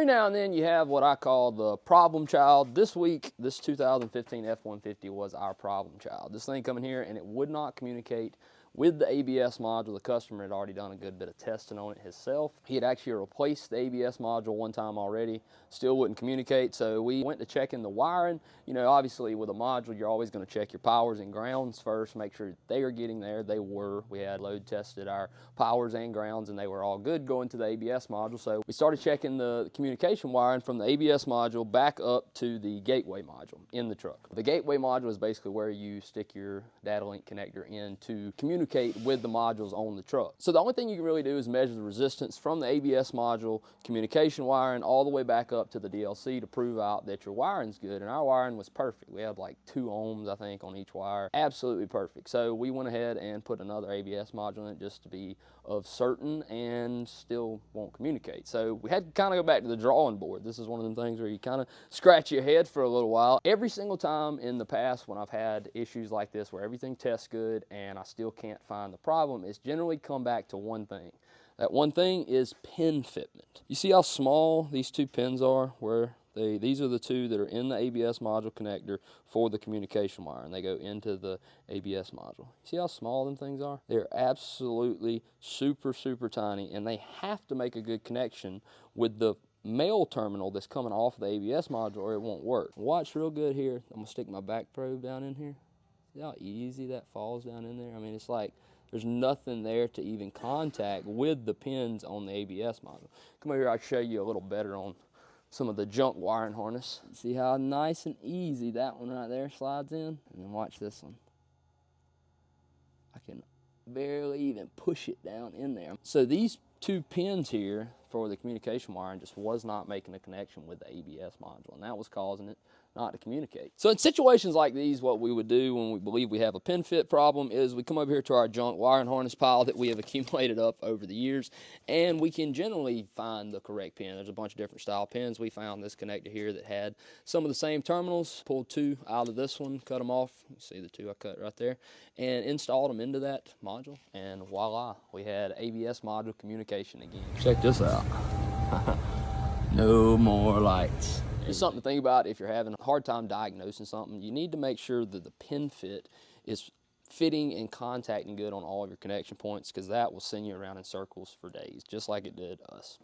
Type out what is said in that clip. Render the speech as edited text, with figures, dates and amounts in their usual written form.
Every now and then you have what I call the problem child. This week, this 2015 F150 was our problem child. This thing coming here and it would not communicate with the ABS module. The customer had already done a good bit of testing on it himself. He had actually replaced the ABS module one time already, still wouldn't communicate. So we went to checking the wiring. You know, obviously with a module, you're always going to check your powers and grounds first, make sure they are getting there. They were. We had load tested our powers and grounds and they were all good going to the ABS module. So we started checking the communication wiring from the ABS module back up to the gateway module in the truck. The gateway module is basically where you stick your data link connector in to communicate with the modules on the truck. So the only thing you can really do is measure the resistance from the ABS module communication wiring all the way back up to the DLC to prove out that your wiring's good, and our wiring was perfect. We had like 2 ohms I think on each wire, absolutely perfect. So we went ahead and put another ABS module in it just to be of certain, and still won't communicate. So we had to kind of go back to the drawing board. This is one of them things where you kind of scratch your head for a little while. Every single time in the past when I've had issues like this where everything tests good and I still can't find the problem, it's generally come back to one thing. That one thing is pin fitment. You see how small these 2 pins are? Where these are the 2 that are in the ABS module connector for the communication wire, and they go into the ABS module. See how small them things are? They're absolutely super, super tiny, and they have to make a good connection with the male terminal that's coming off the ABS module or it won't work. Watch real good here. I'm gonna stick my back probe down in here. See how easy that falls down in there? I mean, it's like there's nothing there to even contact with the pins on the ABS module. Come over here, I'll show you a little better on some of the junk wiring harness. See how nice and easy that one right there slides in? And then watch this one. I can barely even push it down in there. So these 2 pins here for the communication wiring just was not making a connection with the ABS module, and that was causing it not to communicate. So in situations like these, what we would do when we believe we have a pin fit problem is we come over here to our junk wiring harness pile that we have accumulated up over the years, and we can generally find the correct pin. There's a bunch of different style pins. We found this connector here that had some of the same terminals, pulled 2 out of this one, cut them off. You see the 2 I cut right there, and installed them into that module, and voila, we had ABS module communication again. Check this out. No more lights. It's something to think about if you're having a hard time diagnosing something. You need to make sure that the pin fit is fitting and contacting good on all of your connection points, because that will send you around in circles for days, just like it did us.